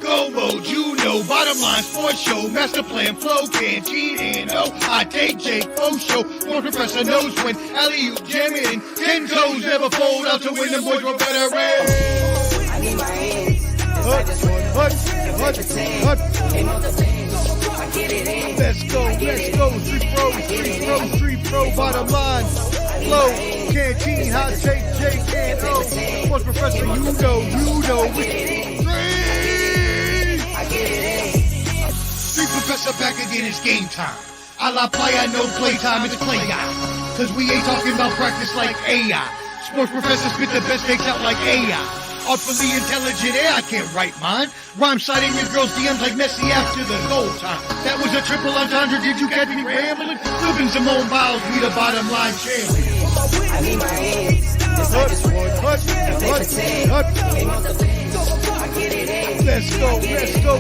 Go mode, you know, bottom line sports show, master plan, flow, can't cheat, and I take Jake Fo show. One professor knows when alley-oop jamming, and 10 toes never fold out to win. Them boys were better ran. I need my hands. Let's go, street pro, bottom line, flow, canteen, hot take, Jake, and sports professor, you know, Street professor back again, it's game time. A la playa, no playtime, it's a play guy. Cause we ain't talking about practice like AI. Sports professor spit the best takes out like AI. Artfully intelligent, I can't write mine. Rhyme citing your girl's DMs like Messi after the goal time. That was a triple entendre, did you catch me rambling? Flipping Simone Biles, we the bottom line champion. I need my hands. Let's go,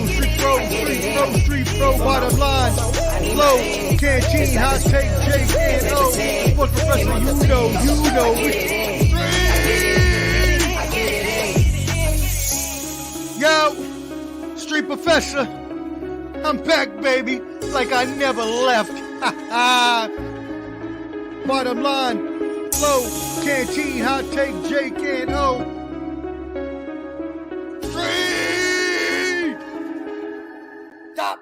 street pro, bottom line, flow, canteen, hot take, Jake, and sports professor, you know, Yo, street professor, I'm back, baby, like I never left. Bottom line, flow, canteen, hot take, Jake, and Street! Stop!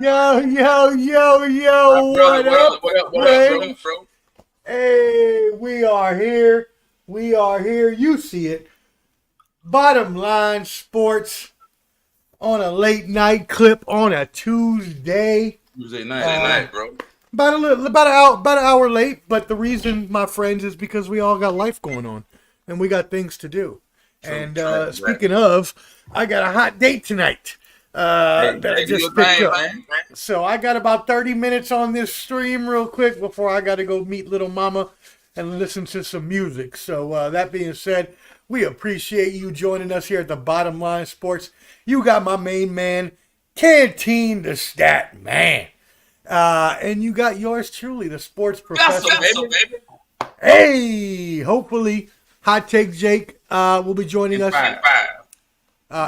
Yo, what up, bro? Hey, we are here. You see it. Bottom line sports on a late night clip on a Tuesday. Tuesday night, bro. About an hour late, but the reason, my friends, is because we all got life going on and we got things to do. Speaking of, I got a hot date tonight that I just picked up. So I got about 30 minutes on this stream real quick before I got to go meet little mama and listen to some music. So that being said, we appreciate you joining us here at the Bottom Line Sports. You got my main man, Canteen the Stat Man. And you got yours truly, the sports professor. Baby. Hey, hopefully, Hot Take Jake will be joining us.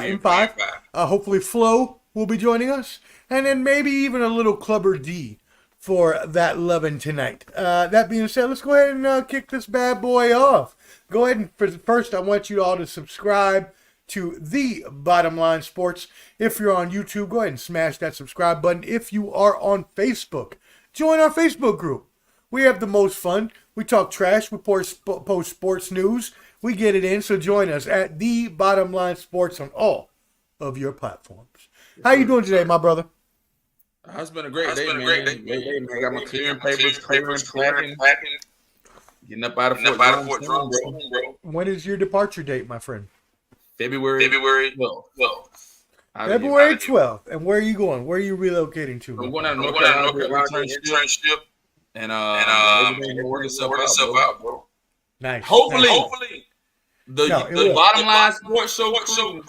In five. Hopefully, Flo will be joining us. And then maybe even a little Clubber D for that loving tonight. That being said, let's go ahead and kick this bad boy off. Go ahead and first, I want you all to subscribe to the Bottom Line Sports. If you're on YouTube, go ahead and smash that subscribe button. If you are on Facebook, join our Facebook group. We have the most fun. We talk trash. We post sports news. We get it in. So join us at the Bottom Line Sports on all of your platforms. How you doing today, my brother? It's been a great day, man. I got my clearing papers, clapping. Getting up out of Fort Drum, bro. When is your departure date, my friend? February 12th. February 12th. And where are you going? Where are you relocating to? I'm going out to North Carolina internship. And everything will work itself out, bro. Nice. Hopefully, the Bottom Line Sports Show crew,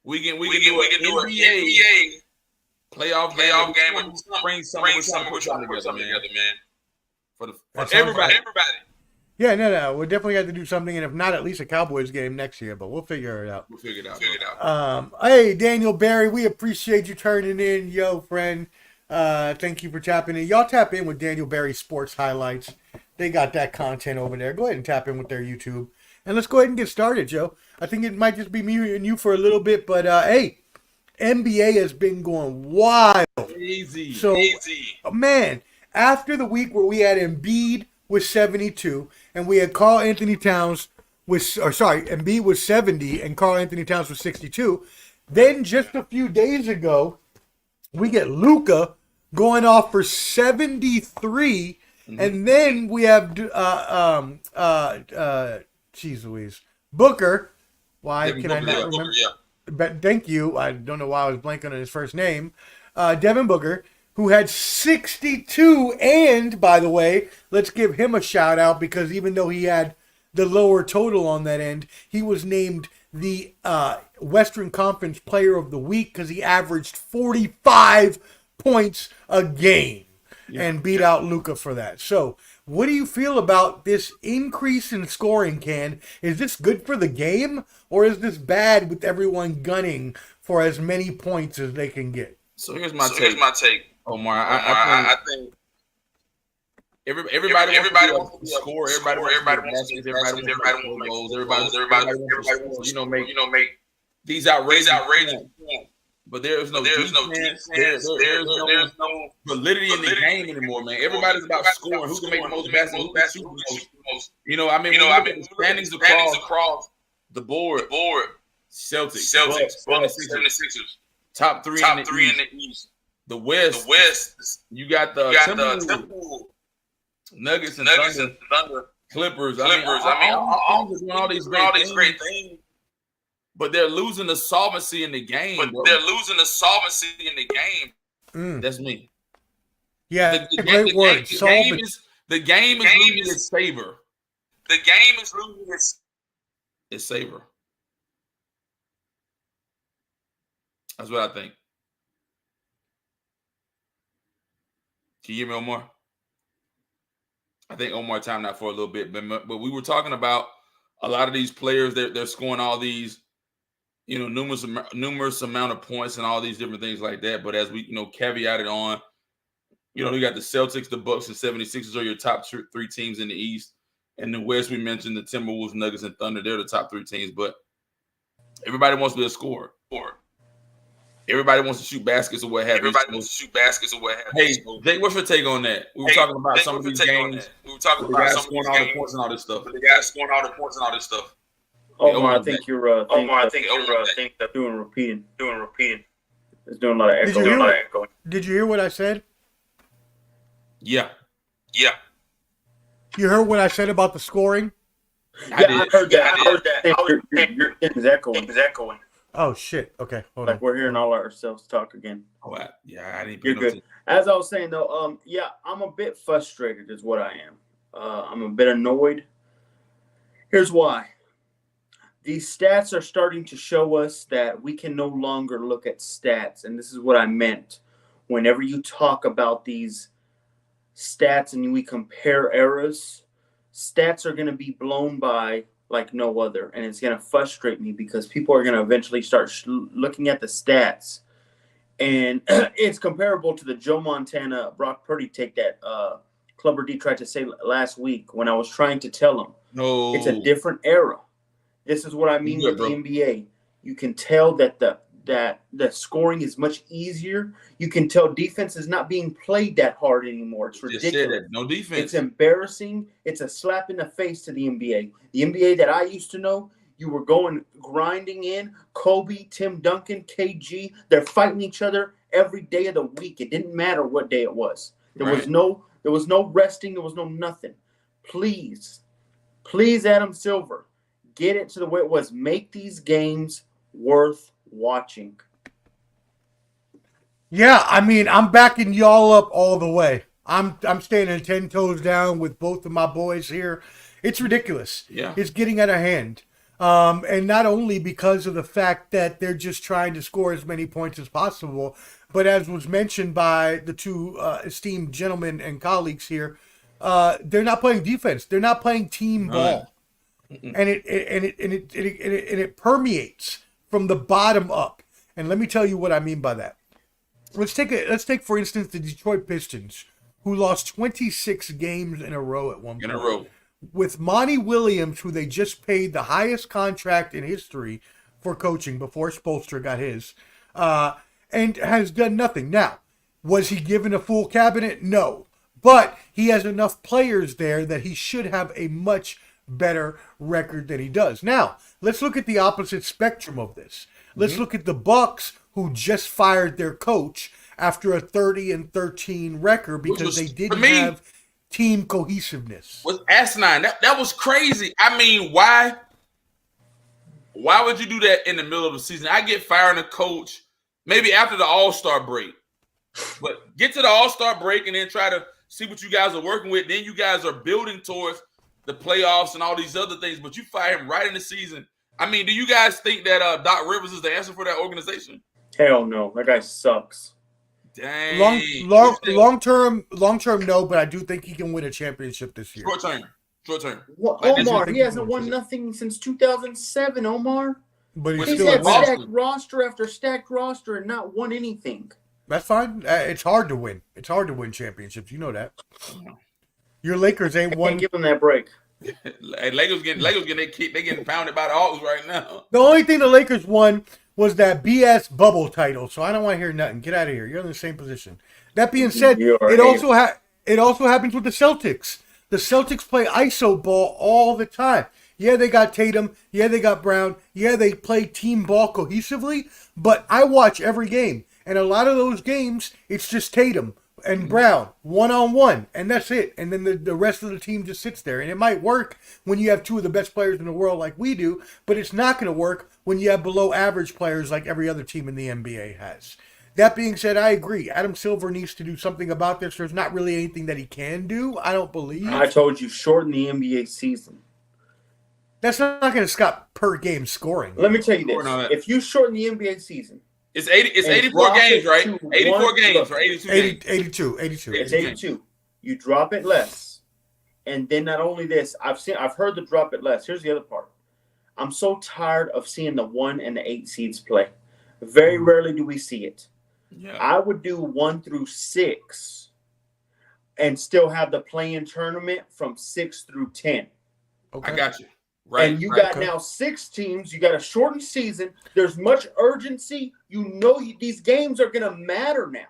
we can do an NBA playoff game with spring summer together, man. For everybody. Yeah, no. We'll definitely have to do something, and if not, at least a Cowboys game next year, but we'll figure it out. Hey, Daniel Barry, we appreciate you turning in, yo, friend. Thank you for tapping in. Y'all tap in with Daniel Barry Sports Highlights. They got that content over there. Go ahead and tap in with their YouTube. And let's go ahead and get started, Joe. I think it might just be me and you for a little bit, but hey, NBA has been going wild. Easy. Man, after the week where we had Embiid with 72, and we had Embiid was 70, and Karl Anthony Towns was 62. Then just a few days ago, we get Luka going off for 73, and then we have Booker. Why can I not remember? But thank you. I don't know why I was blanking on his first name. Devin Booker, who had 62, and by the way, let's give him a shout out because even though he had the lower total on that end, he was named the Western Conference Player of the Week because he averaged 45 points a game and beat out Luka for that. So What do you feel about this increase in scoring, Ken? Is this good for the game, or is this bad with everyone gunning for as many points as they can get? So here's my take. Omar, I think everybody wants to be a scorer. Everybody wants to be baskets. Everybody wants to goals. Everybody wants to make these outrageous points. But there's no defense. There's no validity in the game anymore, man. Everybody's about scoring. Who can make the most baskets? Who can shoot the most? The standings across the board. Celtics, Bucks, 76ers. Top three in the East. The West. You got the Timberwolves, Nuggets and Thunder, Clippers. All these great things. But they're losing the solvency in the game. That's me. Yeah, the great word. The game is losing its savor. Its savor. That's what I think. Can you hear me, Omar? I think Omar timed out for a little bit, but we were talking about a lot of these players. They're scoring all these, numerous amount of points and all these different things like that. But as we, caveated on, you got the Celtics, the Bucks, and 76ers are your top three teams in the East. And the West, we mentioned the Timberwolves, Nuggets, and Thunder. They're the top three teams. But everybody wants to be a scorer. Everybody wants to shoot baskets or what have you. Hey, Jake, what's your take on that? We were talking about some of these games. We were talking about some scoring all the points and all this stuff. Omar, I think you're doing repeating. It's doing a lot of echo. Did you hear what I said? Yeah. You heard what I said about the scoring? I heard that. Your thing is echoing. Oh, shit. Okay, hold on. We're hearing all ourselves talk again. Oh, I didn't. You're good. As I was saying, though, I'm a bit frustrated is what I am. I'm a bit annoyed. Here's why. These stats are starting to show us that we can no longer look at stats. And this is what I meant. Whenever you talk about these stats and we compare eras, stats are going to be blown by like no other. And it's going to frustrate me because people are going to eventually start looking at the stats. And it's comparable to the Joe Montana, Brock Purdy take that Clubber D tried to say last week when I was trying to tell him. No. It's a different era. This is what I mean with the NBA. You can tell that the scoring is much easier. You can tell defense is not being played that hard anymore. It's ridiculous. No defense. It's embarrassing. It's a slap in the face to the NBA. The NBA that I used to know, you were grinding in. Kobe, Tim Duncan, KG, they're fighting each other every day of the week. It didn't matter what day it was. There was no resting. There was no nothing. Please, Adam Silver, get it to the way it was. Make these games worth watching. Yeah, I'm backing y'all up all the way. I'm standing 10 toes down with both of my boys here. It's ridiculous. Yeah. It's getting out of hand. And not only because of the fact that they're just trying to score as many points as possible, but as was mentioned by the two esteemed gentlemen and colleagues here, they're not playing defense. They're not playing team ball. And it permeates from the bottom up. And let me tell you what I mean by that. Let's take for instance the Detroit Pistons, who lost 26 games in a row at one point. With Monty Williams, who they just paid the highest contract in history for coaching before Spoelstra got his, and has done nothing. Now, was he given a full cabinet? No. But he has enough players there that he should have a much better record than he does. Now, let's look at the opposite spectrum of this. Let's look at the Bucks, who just fired their coach after a 30-13 record because they didn't have team cohesiveness. Was asinine. That was crazy. I mean, why would you do that in the middle of the season? I get firing a coach maybe after the All-Star break. But get to the All-Star break and then try to see what you guys are working with. Then you guys are building towards the playoffs and all these other things, but you fire him right in the season. I mean, do you guys think that Doc Rivers is the answer for that organization? Hell no. That guy sucks. Dang. Long term, no. But I do think he can win a championship this year. Short term. Well, Omar, he hasn't won nothing since 2007. Omar, but he's had stacked roster after stacked roster and not won anything. That's fine. It's hard to win. It's hard to win championships. You know that. Your Lakers ain't won. Can't give them that break. Hey, Lakers getting they getting pounded by the Hawks right now. The only thing the Lakers won was that BS bubble title. So I don't want to hear nothing. Get out of here. You're in the same position. That being said, it also happens with the Celtics. The Celtics play iso ball all the time. Yeah, they got Tatum. Yeah, they got Brown. Yeah, they play team ball cohesively. But I watch every game. And a lot of those games, it's just Tatum and Brown, one-on-one, and that's it. And then the rest of the team just sits there. And it might work when you have two of the best players in the world like we do, but it's not going to work when you have below-average players like every other team in the NBA has. That being said, I agree. Adam Silver needs to do something about this. There's not really anything that he can do, I don't believe. I told you, shorten the NBA season. That's not going to stop per-game scoring. Let me tell you this. If you shorten the NBA season, it's 84 games, right? 84 games or 82 games? 82. It's 82. You drop it less. And then not only this, I've heard the drop it less. Here's the other part. I'm so tired of seeing the 1 and the 8 seeds play. Very rarely do we see it. Yeah. I would do 1 through 6 and still have the play-in tournament from 6 through 10. Okay. I got you. Right, and you got now 6 teams. You got a shortened season. There's much urgency. These games are going to matter now.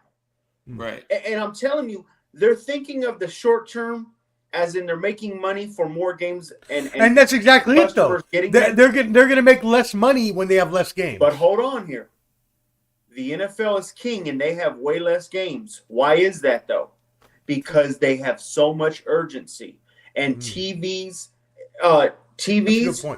Right. And I'm telling you, they're thinking of the short term as in they're making money for more games. And that's exactly it, though. They're going to make less money when they have less games. But hold on here. The NFL is king, and they have way less games. Why is that, though? Because they have so much urgency. And TVs,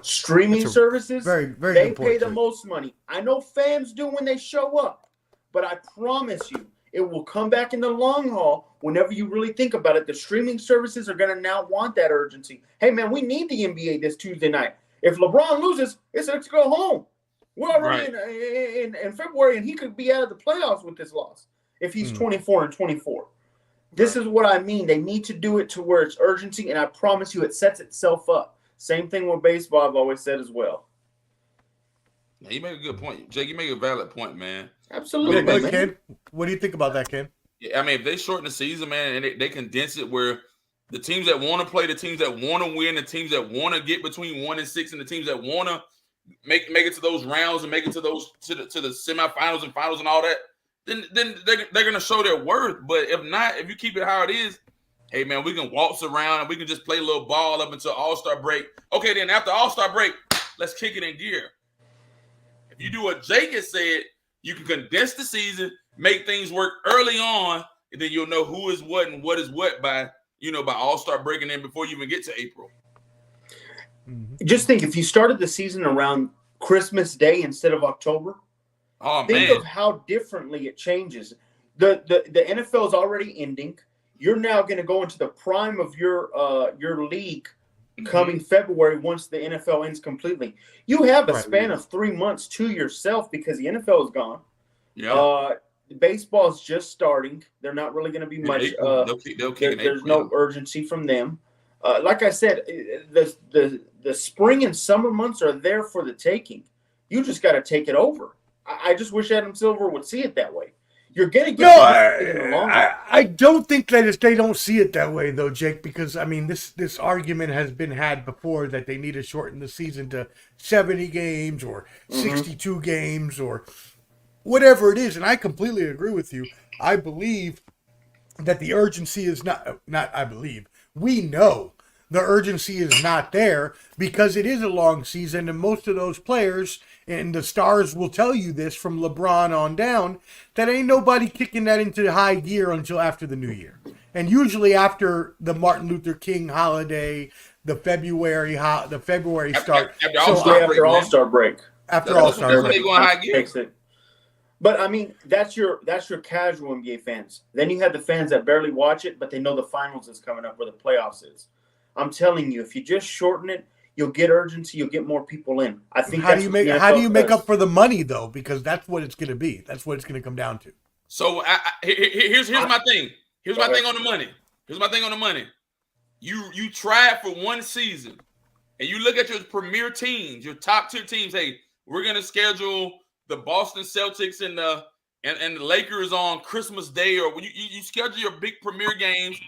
streaming services, very they pay the most money. I know fans do when they show up, but I promise you, it will come back in the long haul whenever you really think about it. The streaming services are going to now want that urgency. Hey, man, we need the NBA this Tuesday night. If LeBron loses, it's to go home. We're already in February, and he could be out of the playoffs with this loss if he's 24-24. This is what I mean. They need to do it to where it's urgency, and I promise you it sets itself up. Same thing with baseball, I've always said as well. Yeah, you make a good point. Jake, you make a valid point, man. Absolutely. Ken, what do you think about that, Ken? Yeah, I mean, if they shorten the season, man, and they condense it where the teams that want to play, the teams that want to win, the teams that want to get between 1 and 6, and the teams that want to make it to those rounds and make it to those to the semifinals and finals and all that, then they're gonna show their worth. But if not, if you keep it how it is, hey man, we can waltz around and we can just play a little ball up until All-Star break. Okay, then after All-Star break, let's kick it in gear. If you do what Jake has said, you can condense the season, make things work early on, and then you'll know who is what and what is what by All-Star break and then before you even get to April. Just think, if you started the season around Christmas Day instead of October, think of how differently it changes. The NFL is already ending. You're now going to go into the prime of your league coming February once the NFL ends completely. You have a span of 3 months to yourself because the NFL is gone. Yeah. Baseball is just starting. They're not really going to be much. There's no urgency from them. Like I said, the spring and summer months are there for the taking. You just got to take it over. I just wish Adam Silver would see it that way. You're going to get in the long run. I don't think that they don't see it that way, though, Jake, because, I mean, this argument has been had before that they need to shorten the season to 70 games or 62 games or whatever it is, and I completely agree with you. I believe that the urgency is we know the urgency is not there because it is a long season, and most of those players, and the stars will tell you this from LeBron on down, that ain't nobody kicking that into high gear until after the new year. And usually after the Martin Luther King holiday, the February start. After All-Star break. After All-Star break. But I mean, that's your casual NBA fans. Then you have the fans that barely watch it, but they know the finals is coming up where the playoffs is. I'm telling you, if you just shorten it, you'll get urgency. You'll get more people in. I think. How do you make up for the money though? Because that's what it's going to be. That's what it's going to come down to. So here's my thing. Here's my thing on the money. Here's my thing on the money. You tried for one season, and you look at your premier teams, your top tier teams. Hey, we're gonna schedule the Boston Celtics and the Lakers on Christmas Day, or you schedule your big premier games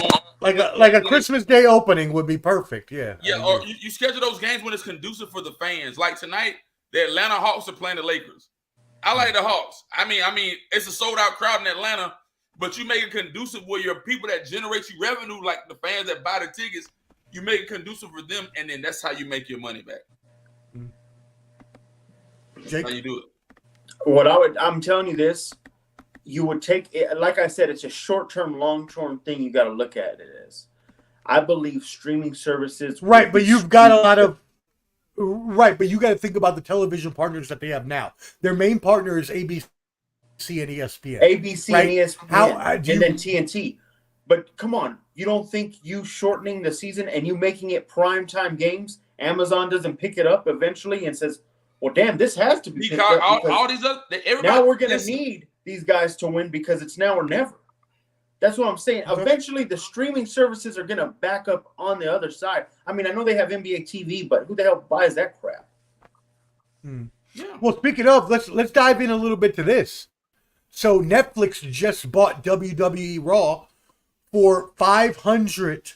on like a Christmas Day opening would be perfect. Yeah. Yeah, or you schedule those games when it's conducive for the fans. Like tonight, the Atlanta Hawks are playing the Lakers. I like the Hawks. I mean, it's a sold out crowd in Atlanta, but you make it conducive where your people that generate you revenue, like the fans that buy the tickets, you make it conducive for them, and then that's how you make your money back. Jake? How you do it? I'm telling you this. You would take it, like I said, it's a short-term, long-term thing. You got to look at it as. I believe streaming services. Right, but you've got a lot of. Right, but you got to think about the television partners that they have now. Their main partner is ABC and ESPN. ABC right? and ESPN, and then TNT. But come on, you don't think you shortening the season and you making it primetime games, Amazon doesn't pick it up eventually and says, well, damn, this has to be picked up all these other, now we're going to need these guys to win because it's now or never. That's what I'm saying. Eventually, the streaming services are going to back up on the other side. I mean, I know they have NBA TV, but who the hell buys that crap? Yeah. Well, speaking of, let's dive in a little bit to this. So Netflix just bought WWE Raw for $500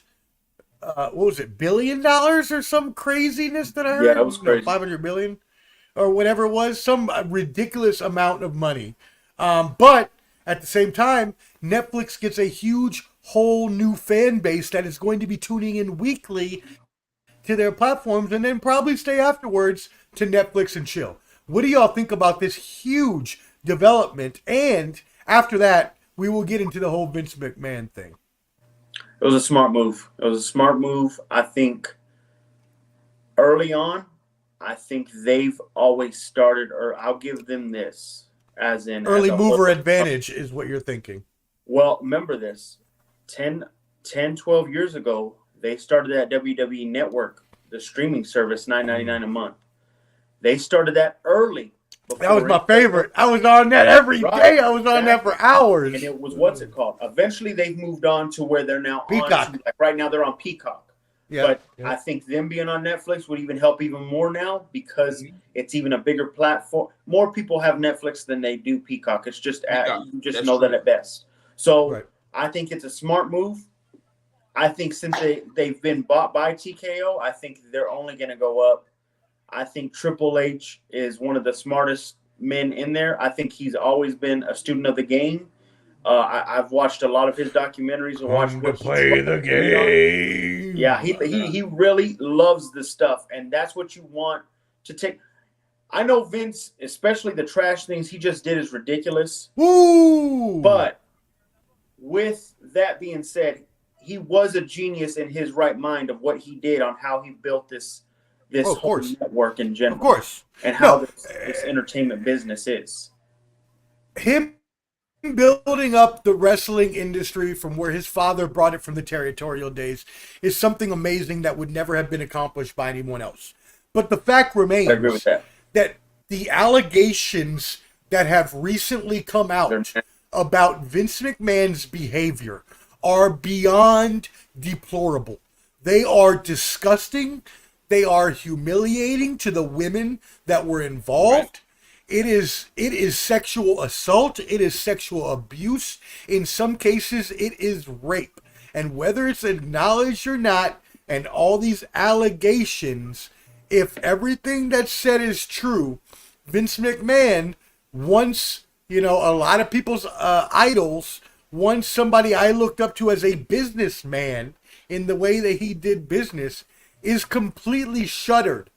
billion or some craziness that I heard. Yeah, that was crazy. 500 billion or whatever it was, some ridiculous amount of money. But at the same time, Netflix gets a huge whole new fan base that is going to be tuning in weekly to their platforms and then probably stay afterwards to Netflix and chill. What do y'all think about this huge development? And after that, we will get into the whole Vince McMahon thing. It was a smart move. I think early on, I think they've always started, or I'll give them this, as in early mover advantage is what you're thinking. Well, remember this, 10, 12 years ago, they started that WWE Network, the streaming service, $9.99 a month. They started that early. That was my favorite. I was on that every day. I was on that for hours. And it was, what's it called? Eventually, they've moved on to where they're now Peacock. on. Like right now, they're on Peacock. Yeah, but I think them being on Netflix would even help even more now because it's even a bigger platform. More people have Netflix than they do Peacock. It's just you just know that at best. So I think it's a smart move. I think since they've been bought by TKO, I think they're only going to go up. I think Triple H is one of the smartest men in there. I think he's always been a student of the game. I've watched a lot of his documentaries and watched what play the game. Yeah, he really loves the stuff, and that's what you want to take. I know Vince, especially the trash things he just did is ridiculous. Woo! But with that being said, he was a genius in his right mind of what he did on how he built this whole network in general. Of course. And how this entertainment business is. Him building up the wrestling industry from where his father brought it from the territorial days is something amazing that would never have been accomplished by anyone else. But the fact remains I agree with that the allegations that have recently come out about Vince McMahon's behavior are beyond deplorable. They are disgusting. They are humiliating to the women that were involved. It is sexual assault. It is sexual abuse. In some cases, it is rape. And whether it's acknowledged or not, and all these allegations, if everything that's said is true, Vince McMahon, once, a lot of people's idols, once somebody I looked up to as a businessman in the way that he did business, is completely shuttered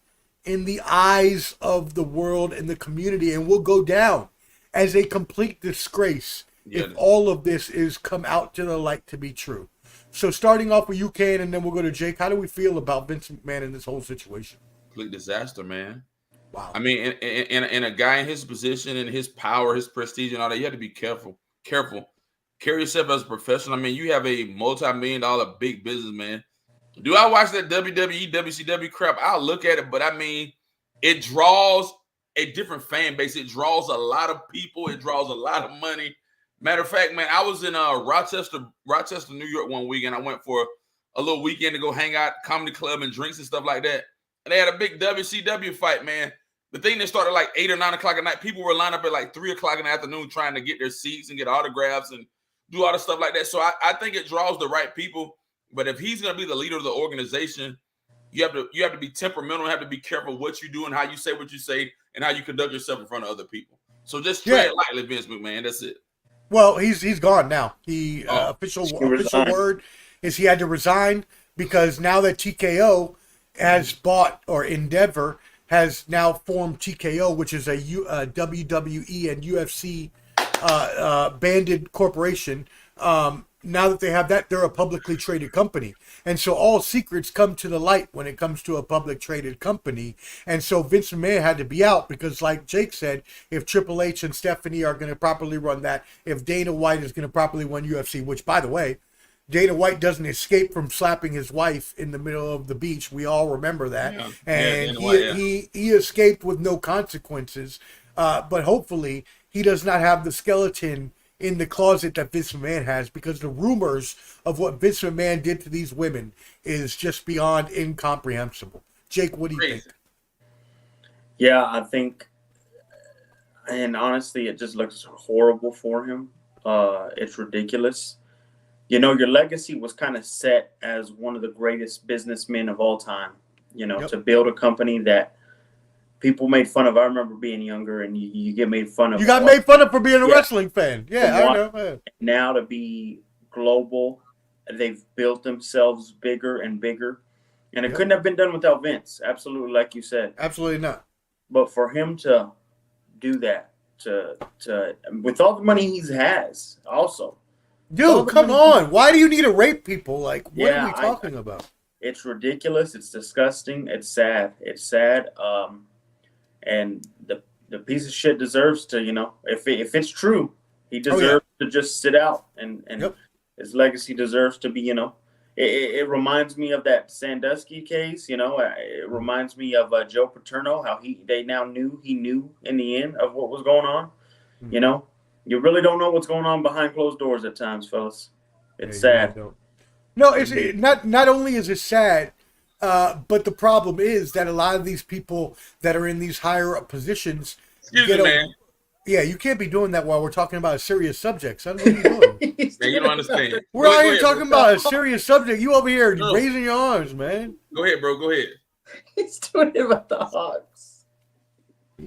in the eyes of the world and the community and will go down as a complete disgrace if all of this is come out to the light to be true. So starting off with you, Ken, and then we'll go to Jake. How do we feel about Vince McMahon in this whole situation? Complete disaster, man. Wow. I mean, in a guy in his position and his power, his prestige and all that, you have to be careful. Carry yourself as a professional. I mean, you have a multi-million-dollar big business, man. Do I watch that WWE, WCW crap? I'll look at it, but I mean, it draws a different fan base. It draws a lot of people. It draws a lot of money. Matter of fact, man, I was in Rochester, New York one weekend. I went for a little weekend to go hang out, comedy club and drinks and stuff like that. And they had a big WCW fight, man. The thing that started like 8 or 9 o'clock at night, people were lined up at like 3 o'clock in the afternoon trying to get their seats and get autographs and do all the stuff like that. So I think it draws the right people. But if he's going to be the leader of the organization, you have to be temperamental, have to be careful what you do and how you say what you say and how you conduct yourself in front of other people. So just tread lightly, Vince McMahon. That's it. Well, he's gone now. Official word is he had to resign because now that TKO has bought, or Endeavor has now formed TKO, which is a WWE and UFC banded corporation. Now that they have that, they're a publicly traded company. And so all secrets come to the light when it comes to a public traded company. And so Vince McMahon had to be out because, like Jake said, if Triple H and Stephanie are going to properly run that, if Dana White is going to properly run UFC, which, by the way, Dana White doesn't escape from slapping his wife in the middle of the beach. We all remember that. Yeah. And he escaped with no consequences. But hopefully he does not have the skeleton in the closet that Vince McMahon has, because the rumors of what Vince McMahon did to these women is just beyond incomprehensible. Jake, what do you think? Yeah, I think, and honestly, it just looks horrible for him. It's ridiculous. You know, your legacy was kind of set as one of the greatest businessmen of all time, you know, to build a company that people made fun of. I remember being younger, and you get made fun of. You got made fun of for being a wrestling fan. Yeah, I know. Yeah. Now to be global, they've built themselves bigger and bigger. And it couldn't have been done without Vince. Absolutely, like you said. Absolutely not. But for him to do that, to with all the money he has, also. Dude, come on. Why do you need to rape people? Like, what are we talking about? It's ridiculous. It's disgusting. It's sad. It's sad. And the piece of shit deserves to, you know, if it's true, he deserves to just sit out, and his legacy deserves to be, you know, it reminds me of that Sandusky case, you know. It reminds me of Joe Paterno, how they now knew in the end of what was going on. Mm-hmm. You know, you really don't know what's going on behind closed doors at times, fellas. It's sad. No, it's not only is it sad. But the problem is that a lot of these people that are in these higher up positions, man. Yeah, you can't be doing that while we're talking about a serious subject. Son, what are you doing? Man, you don't understand. We're out here talking about a serious subject. You over here raising your arms, man. Go ahead, bro. Go ahead. He's doing it about the Hawks.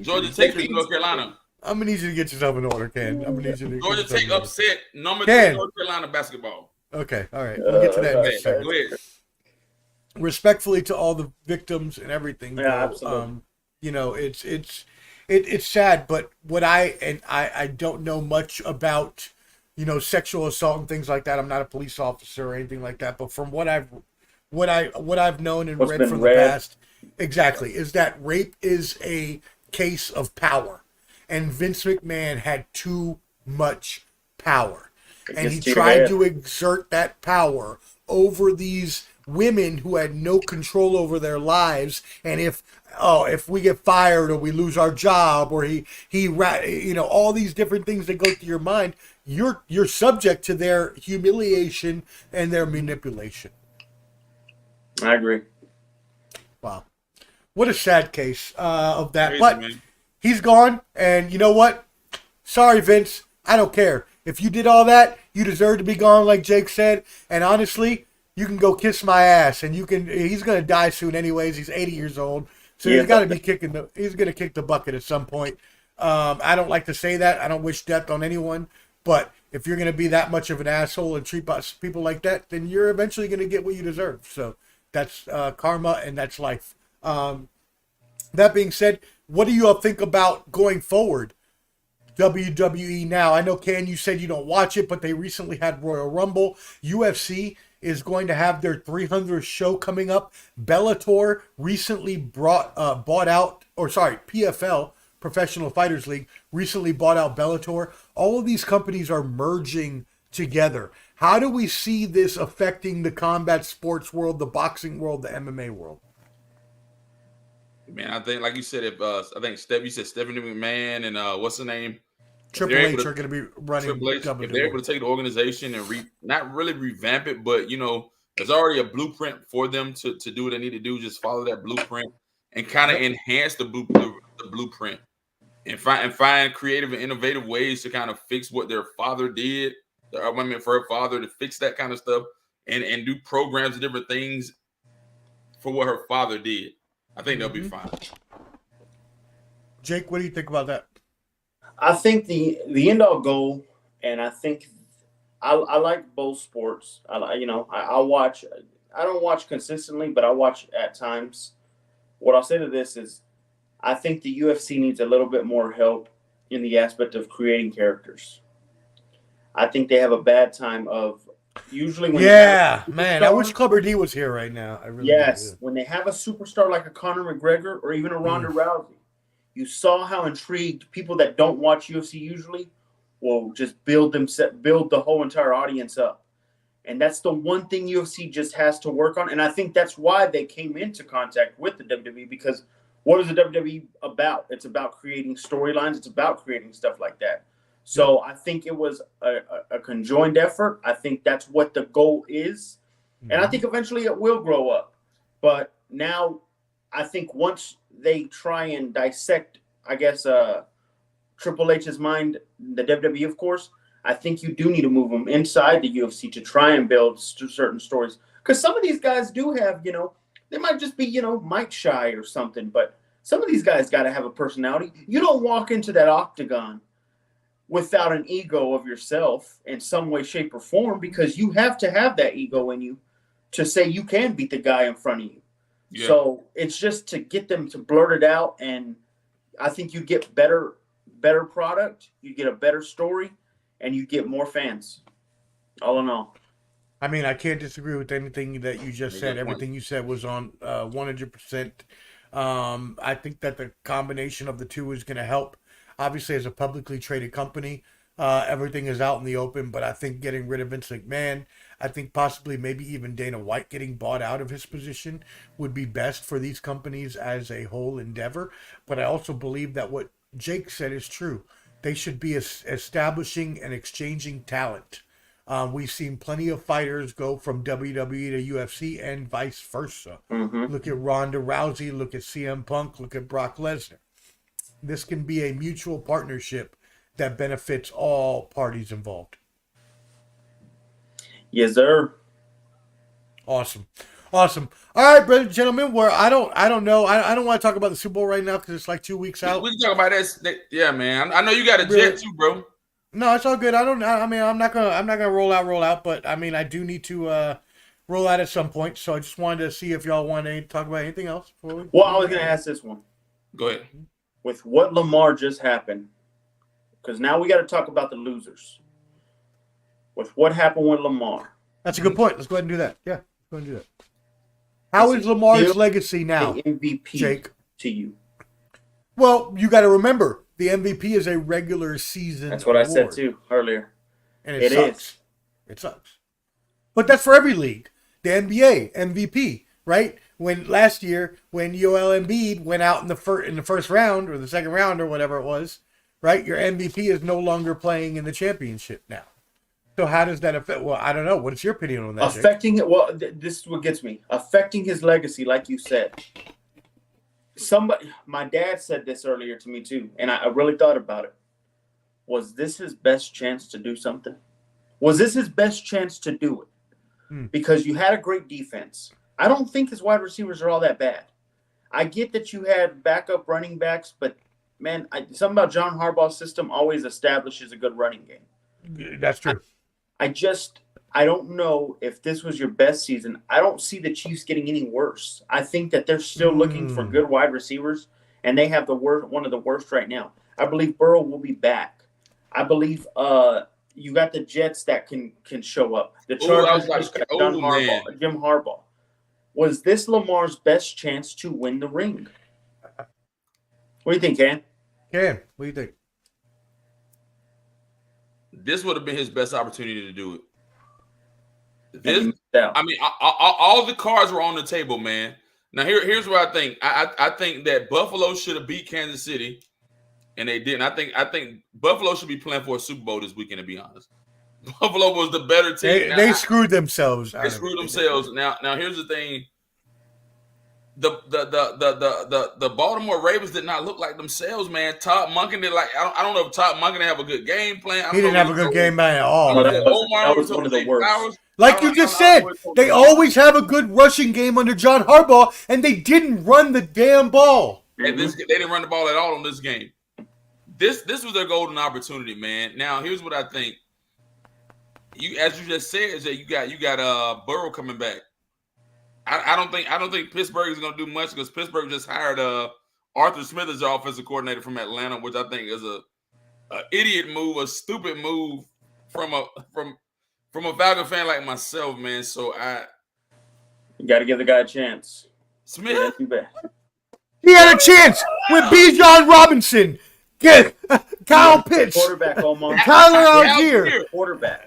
Georgia Tech beat North Carolina. I'm gonna need you to get yourself in order, Ken. I'm gonna need you to. Georgia Tech upset number 2 North Carolina basketball. Okay, all right. We'll get to that next time. Go ahead. Respectfully to all the victims and everything. Yeah, absolutely. You know, it's sad, but what I don't know much about, you know, sexual assault and things like that. I'm not a police officer or anything like that, but from what I've known and read from the past, exactly, is that rape is a case of power, and Vince McMahon had too much power, and he tried to exert that power over these women who had no control over their lives. And if we get fired or we lose our job, or he you know, all these different things that go through your mind, you're subject to their humiliation and their manipulation. I agree. Wow, what a sad case of that. Crazy, but man. He's gone, and you know what? Sorry, Vince, I don't care. If you did all that, you deserve to be gone, like Jake said. And honestly, you can go kiss my ass, and he's going to die soon anyways. He's 80 years old. So he's got to be he's going to kick the bucket at some point. I don't like to say that. I don't wish death on anyone. But if you're going to be that much of an asshole and treat people like that, then you're eventually going to get what you deserve. So that's karma, and that's life. That being said, what do you all think about going forward? WWE now. I know, Ken, you said you don't watch it, but they recently had Royal Rumble. UFC is going to have their 300th show coming up. Bellator recently PFL, Professional Fighters League, recently bought out Bellator. All of these companies are merging together. How do we see this affecting the combat sports world, the boxing world, the MMA world? Man, I think, like you said, you said Stephanie McMahon and what's her name? Triple H are going to be running Triple H, WWE. if they're able to take the organization and not really revamp it, but there's already a blueprint for them to do what they need to do. Just follow that blueprint and kind of enhance the blueprint and find creative and innovative ways to kind of fix what their father did. I mean, for her father to fix that kind of stuff and do programs and different things for what her father did. I think they'll be fine. Jake, what do you think about that? I think the end all goal, and I think I like both sports. I watch. I don't watch consistently, but I watch at times. What I'll say to this is, I think the UFC needs a little bit more help in the aspect of creating characters. I think they have a bad time of usually when man, I wish Clubber D was here right now. I really do. When they have a superstar like a Conor McGregor or even a Ronda Rousey, you saw how intrigued people that don't watch UFC usually will just build the whole entire audience up. And that's the one thing UFC just has to work on. And I think that's why they came into contact with the WWE, because what is the WWE about? It's about creating storylines. It's about creating stuff like that. So I think it was a conjoined effort. I think that's what the goal is. And I think eventually it will grow up. But now I think once they try and dissect, I guess, Triple H's mind, the WWE, of course, I think you do need to move them inside the UFC to try and build certain stories. Because some of these guys do have, they might just be, mic shy or something. But some of these guys got to have a personality. You don't walk into that octagon without an ego of yourself in some way, shape, or form, because you have to have that ego in you to say you can beat the guy in front of you. Yeah. So it's just to get them to blurt it out, and I think you get better product, you get a better story, and you get more fans. All in all. I mean, I can't disagree with anything that you just said. Everything you said was on 100%. I think that the combination of the two is going to help. Obviously, as a publicly traded company, everything is out in the open, but I think getting rid of Vince McMahon, I think possibly maybe even Dana White getting bought out of his position would be best for these companies as a whole endeavor. But I also believe that what Jake said is true. They should be establishing and exchanging talent. We've seen plenty of fighters go from WWE to UFC and vice versa. Look at Ronda Rousey, look at CM Punk, look at Brock Lesnar. This can be a mutual partnership that benefits all parties involved. Yes, sir. Awesome. All right, brothers and gentlemen. I don't know. I don't want to talk about the Super Bowl right now because it's like 2 weeks out. We can talk about that. Yeah, man. I know you got a jet too, bro. No, it's all good. I'm not gonna roll out. But I mean, I do need to roll out at some point. So I just wanted to see if y'all wanted to talk about anything else. I was gonna ask this one. Go ahead. With what Lamar just happened, because now we got to talk about the losers. With what happened with Lamar. That's a good point. Let's go ahead and do that. Yeah, let's go ahead and do that. How is Lamar's legacy now, MVP, Jake? To you? Well, you got to remember, the MVP is a regular season That's what award. I said too earlier. And it sucks. It sucks. But that's for every league. The NBA MVP, right? Last year, when Joel Embiid went out in the first round or the second round or whatever it was, right? Your MVP is no longer playing in the championship now. So how does that affect? Well, I don't know. What's your opinion on that? Affecting it. Well, this is what gets me. Affecting his legacy, like you said. My dad said this earlier to me too, and I really thought about it. Was this his best chance to do something? Was this his best chance to do it? Because you had a great defense. I don't think his wide receivers are all that bad. I get that you had backup running backs, but man, something about John Harbaugh's system always establishes a good running game. That's true. I don't know if this was your best season. I don't see the Chiefs getting any worse. I think that they're still looking for good wide receivers, and they have one of the worst right now. I believe Burrow will be back. I believe you got the Jets that can show up. The Chargers got Jim Harbaugh. Was this Lamar's best chance to win the ring? What do you think, Ken? Ken, what do you think? This would have been his best opportunity to do it. All the cards were on the table, man. Now here's what I think. I think that Buffalo should have beat Kansas City, and they didn't. I think Buffalo should be playing for a Super Bowl this weekend. To be honest, Buffalo was the better team. They screwed themselves. They screwed themselves. Now here's the thing. The Baltimore Ravens did not look like themselves, man. Todd Monken did I don't know if Todd Monken have a good game plan. He didn't have a good game plan at all. That was one of the worst. Like you just said, they always have a good rushing game under John Harbaugh, and they didn't run the damn ball. And they didn't run the ball at all in this game. This was their golden opportunity, man. Now here's what I think. As you just said, is that you got Burrow coming back. I don't think Pittsburgh is going to do much because Pittsburgh just hired Arthur Smith as their offensive coordinator from Atlanta, which I think is a idiot move, a stupid move from a Falcon fan like myself, man. So you got to give the guy a chance. Smith, he had a chance with Bijan Robinson, Kyle Pitts, quarterback, Omar, Tyler Algier, quarterback.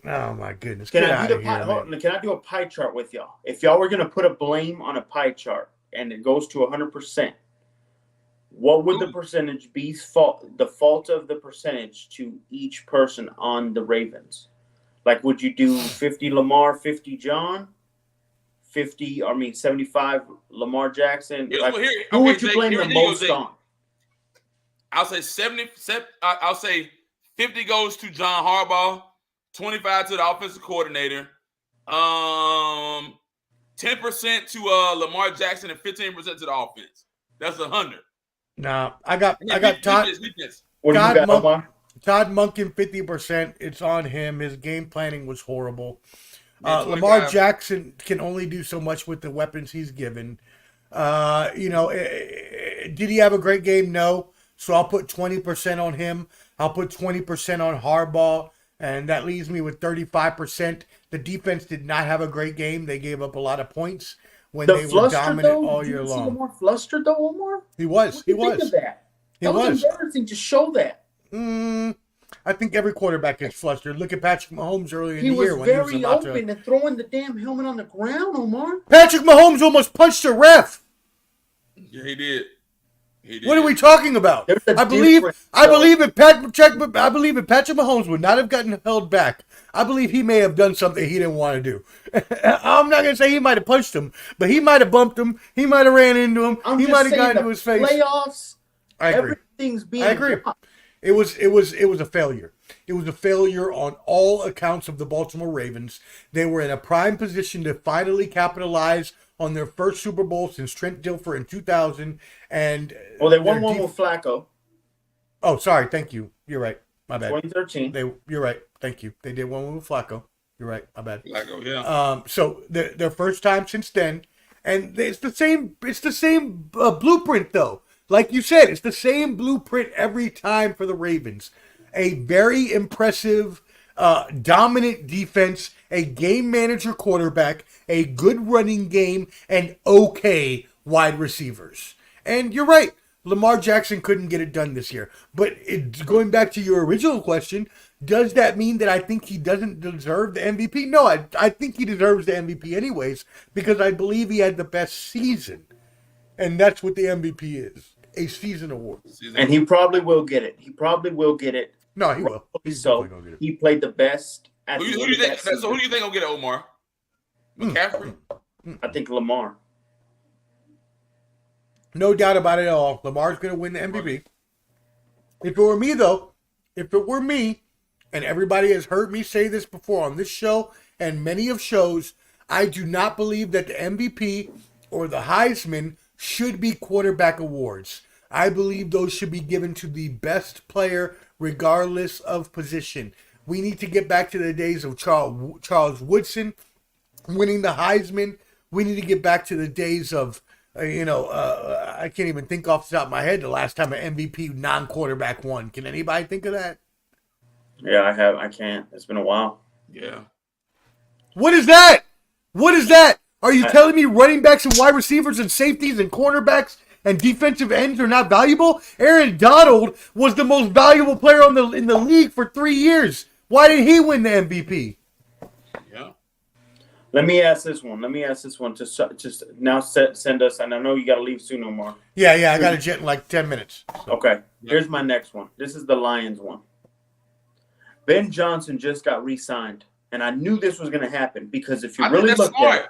Oh my goodness! Can I do a pie chart with y'all? If y'all were gonna put a blame on a pie chart and it goes to 100%, what would the percentage be? The fault of the percentage to each person on the Ravens. Like, would you do 50 Lamar, 50 John, 75 Lamar Jackson? Who would you blame the most on? I'll say 70. I'll say 50 goes to John Harbaugh. 25 to the offensive coordinator, 10% to Lamar Jackson, and 15% to the offense. That's 100. Nah, I got Todd. Todd Monken 50%. It's on him. His game planning was horrible. Lamar Jackson can only do so much with the weapons he's given. Did he have a great game? No. So I'll put 20% on him. I'll put 20% on Harbaugh. And that leaves me with 35%. The defense did not have a great game. They gave up a lot of points when they were dominant all year long. Lamar flustered though, Omar? He was. He was. Think of that? That was embarrassing to show that. I think every quarterback gets flustered. Look at Patrick Mahomes earlier in the year when he was very open and throwing the damn helmet on the ground, Omar. Patrick Mahomes almost punched a ref. Yeah, he did. What are we talking about? I believe if Patrick Mahomes would not have gotten held back, I believe he may have done something he didn't want to do. I'm not going to say he might have punched him, but he might have bumped him. He might have ran into him. He might have gotten into his face. Playoffs. I agree. Everything's being. I agree. It was a failure. It was a failure on all accounts of the Baltimore Ravens. They were in a prime position to finally capitalize on their first Super Bowl since Trent Dilfer in 2000. And they won one with Flacco. Oh, sorry. Thank you. You're right. My bad. 2013. You're right. Thank you. They did one with Flacco. You're right. My bad. Flacco, yeah. So their first time since then, and it's the same. It's the same blueprint, though. Like you said, it's the same blueprint every time for the Ravens. A very impressive, dominant defense, a game manager quarterback, a good running game, and okay wide receivers. And you're right, Lamar Jackson couldn't get it done this year. But going back to your original question, does that mean that I think he doesn't deserve the MVP? No, I think he deserves the MVP anyways, because I believe he had the best season. And that's what the MVP is. A season award. And he probably will get it. No, he will. He's so he played the best. Who do you think will get it, Omar? McCaffrey? I think Lamar. No doubt about it at all. Lamar's going to win the MVP. If it were me, though, and everybody has heard me say this before on this show and many of shows, I do not believe that the MVP or the Heisman should be quarterback awards. I believe those should be given to the best player regardless of position. We need to get back to the days of Charles Woodson winning the Heisman. We need to get back to the days of, I can't even think off the top of my head the last time an MVP non-quarterback won. Can anybody think of that? Yeah, I can't. It's been a while. Yeah. What is that? Are you telling me running backs and wide receivers and safeties and cornerbacks and defensive ends are not valuable? Aaron Donald was the most valuable player in the league for 3 years. Why did he win the MVP? Yeah. Let me ask this one. Just now send us, and I know you got to leave soon, Omar. Yeah, I got a jet in like 10 minutes. So. Okay, here's my next one. This is the Lions one. Ben Johnson just got re-signed, and I knew this was going to happen because if you really look at it,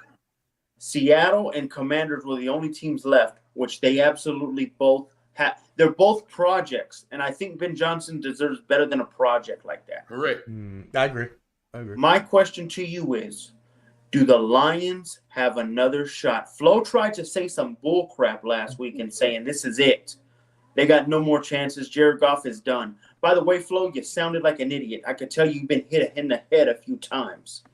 Seattle and Commanders were the only teams left, which they absolutely both have. They're both projects, and I think Ben Johnson deserves better than a project like that. Correct. I agree. My question to you is, do the Lions have another shot? Flo tried to say some bull crap last week and saying this is it. They got no more chances. Jared Goff is done. By the way, Flo, you sounded like an idiot. I could tell you've been hit in the head a few times.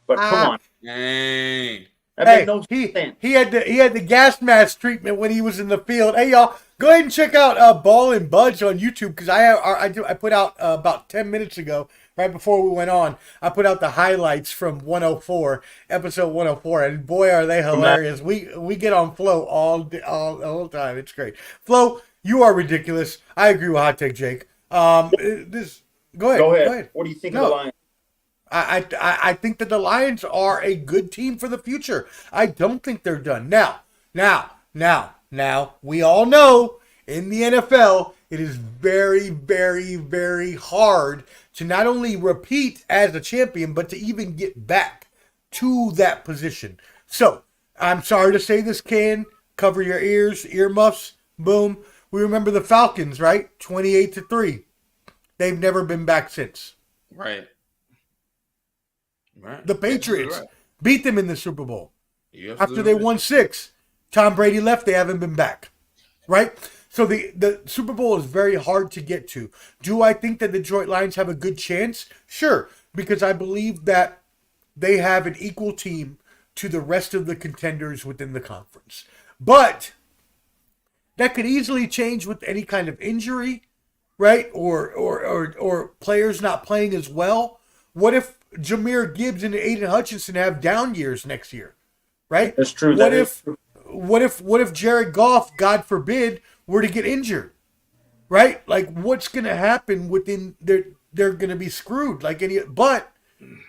But come on. Dang. He had the gas mask treatment when he was in the field. Hey, y'all, go ahead and check out Ball and Buds on YouTube because I put out about 10 minutes ago, right before we went on. I put out the highlights from 104, episode 104, and boy, are they hilarious. We get on Flo all the whole time. It's great. Flo, you are ridiculous. I agree with Hot Take Jake. Go ahead. What do you think of the Lions? I think that the Lions are a good team for the future. I don't think they're done. Now, we all know in the NFL, it is very, very, very hard to not only repeat as a champion, but to even get back to that position. So, I'm sorry to say this, Ken. Cover your ears, earmuffs, boom. We remember the Falcons, right? 28-3. They've never been back since. Right. The Patriots beat them in the Super Bowl. After they won 6. Tom Brady left. They haven't been back. Right? So the Super Bowl is very hard to get to. Do I think that the Detroit Lions have a good chance? Sure. Because I believe that they have an equal team to the rest of the contenders within the conference. But that could easily change with any kind of injury, right? Or players not playing as well. What if Jahmyr Gibbs and Aiden Hutchinson have down years next year, right? That's true. What if Jared Goff, God forbid, were to get injured, right? Like, what's going to happen within? They're going to be screwed. But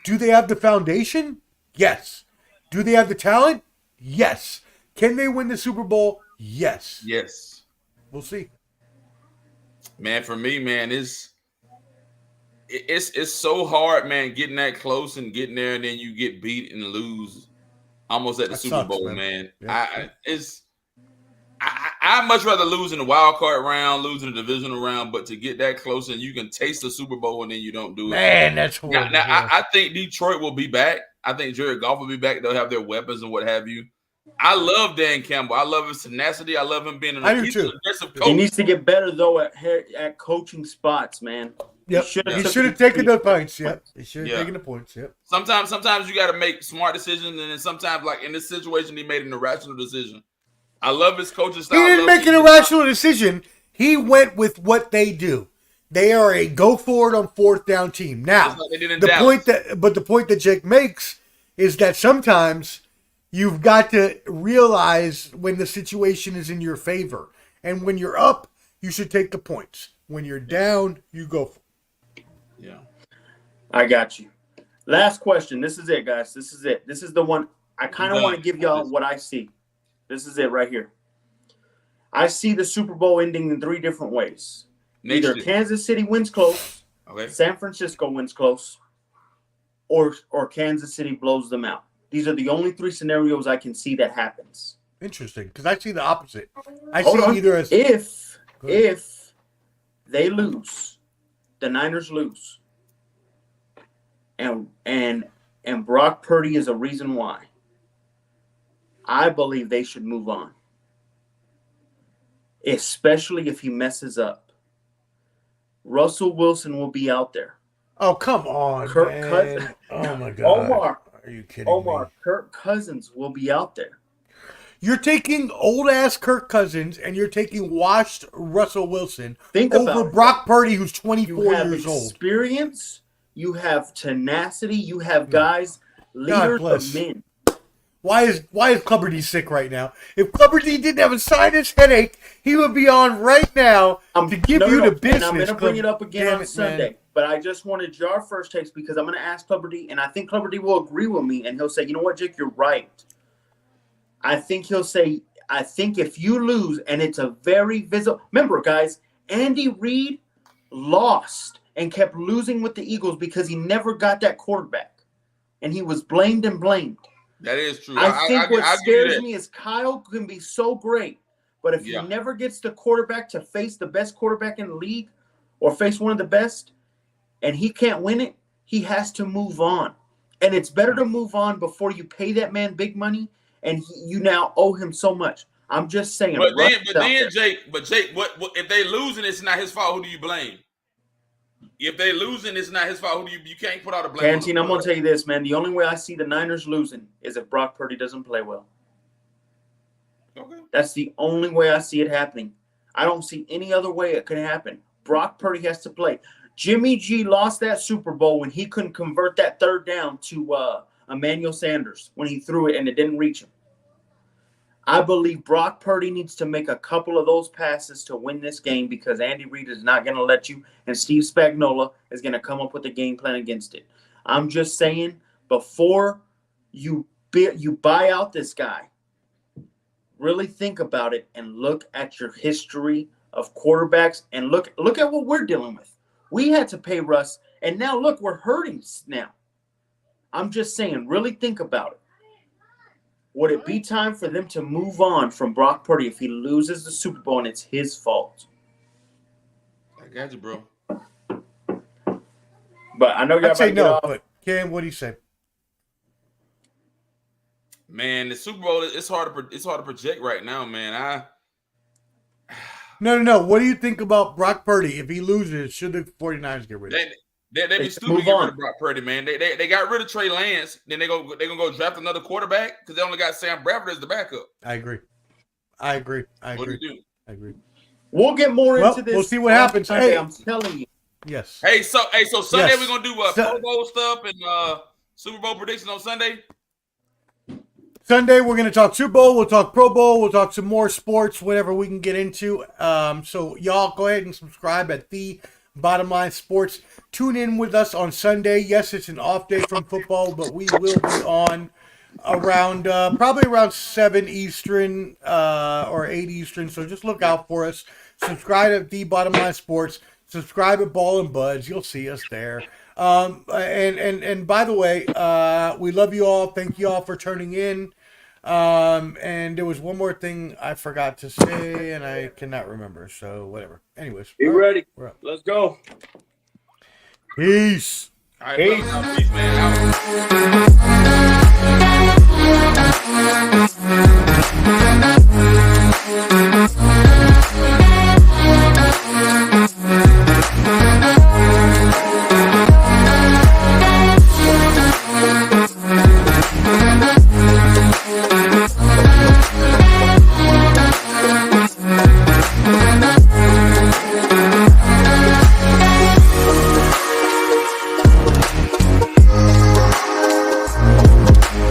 do they have the foundation? Yes. Do they have the talent? Yes. Can they win the Super Bowl? Yes. Yes. We'll see. Man, for me, man, it's so hard, man, getting that close and getting there, and then you get beat and lose almost at the Super Bowl, man. Yeah. I'd much rather lose in the wild card round, lose in the divisional round, but to get that close and you can taste the Super Bowl and then you don't do it. Man, that's horrible. Now I think Detroit will be back. I think Jared Goff will be back. They'll have their weapons and what have you. I love Dan Campbell. I love his tenacity. I love him being an aggressive coach. He needs to get better, though, at coaching spots, man. Yep. He should have taken the points. Yep. He should have taken the points. Yep. Sometimes you got to make smart decisions, and then sometimes, like in this situation, he made an irrational decision. I love his coaching style. He didn't make an irrational decision. He went with what they do. They are a go forward on 4th down team. Now, the point that Jake makes is that sometimes you've got to realize when the situation is in your favor, and when you're up, you should take the points. When you're down, you go for it. Yeah. I got you. Last question. This is it, guys. This is it. This is the one I kind of want to give y'all what I see. This is it right here. I see the Super Bowl ending in 3 different ways. Either Kansas City wins close, San Francisco wins close, or Kansas City blows them out. These are the only 3 scenarios I can see that happens. Interesting, because I see the opposite. If they lose, the Niners lose, and Brock Purdy is a reason why, I believe they should move on. Especially if he messes up. Russell Wilson will be out there. Oh, come on, man. Oh, my God. Omar. Are you kidding me? Kirk Cousins will be out there. You're taking old-ass Kirk Cousins and you're taking washed Russell Wilson over Brock Purdy, who's 24 years old. You have experience. You have tenacity. You have guys, leaders of men. Why is Clubber D sick right now? If Clubber D didn't have a sinus headache, he would be on right now to give you the business. And I'm going to bring it up again on Sunday. Man. But I just wanted your first takes because I'm going to ask Clubber D, and I think Clubber D will agree with me, and he'll say, you know what, Jake, you're right. I think he'll say, I think if you lose, and it's a very visible – remember, guys, Andy Reid lost and kept losing with the Eagles because he never got that quarterback, and he was blamed and blamed. That is true. I think what scares me is Kyle can be so great, but if he never gets the quarterback to face the best quarterback in the league or face one of the best and he can't win it, he has to move on. And it's better to move on before you pay that man big money and you now owe him so much. I'm just saying. But then Jake, what if they losing, it's not his fault. Who do you blame? If they losing, it's not his fault. Who do you can't put out a blame. Canteen, I'm gonna tell you this, man. The only way I see the Niners losing is if Brock Purdy doesn't play well. Okay. That's the only way I see it happening. I don't see any other way it could happen. Brock Purdy has to play. Jimmy G lost that Super Bowl when he couldn't convert that third down to Emmanuel Sanders when he threw it and it didn't reach him. I believe Brock Purdy needs to make a couple of those passes to win this game because Andy Reid is not going to let you, and Steve Spagnuolo is going to come up with a game plan against it. I'm just saying, before you buy out this guy, really think about it and look at your history of quarterbacks and look at what we're dealing with. We had to pay Russ, and now look, we're hurting now. I'm just saying, really think about it. Would it be time for them to move on from Brock Purdy if he loses the Super Bowl and it's his fault? I got you, bro. But I know you're I'd say no, but Cam, what do you say? Man, the Super Bowl, it's hard to project right now, man. No. What do you think about Brock Purdy? If he loses, should the 49ers get rid of him? They be stupid to get rid of Brock Purdy, man. They got rid of Trey Lance. Then they're gonna go draft another quarterback because they only got Sam Bradford as the backup. I agree. What do you do? I agree. We'll get more into this. We'll see what happens. Hey, I'm telling you. Yes. Hey, so Sunday we're gonna do Pro Bowl stuff and Super Bowl prediction on Sunday. Sunday we're gonna talk Super Bowl. We'll talk Pro Bowl. We'll talk some more sports, whatever we can get into. So y'all go ahead and subscribe at the Bottom Line Sports. Tune in with us on Sunday. Yes, it's an off day from football, but we will be on around probably around 7 Eastern or 8 Eastern. So just look out for us. Subscribe at the Bottom Line Sports. Subscribe at Ball and Buds. You'll see us there. And by the way, we love you all. Thank you all for turning in. And there was one more thing I forgot to say, and I cannot remember. So whatever. Anyways, be ready. Let's go. Peace. All right, peace, man.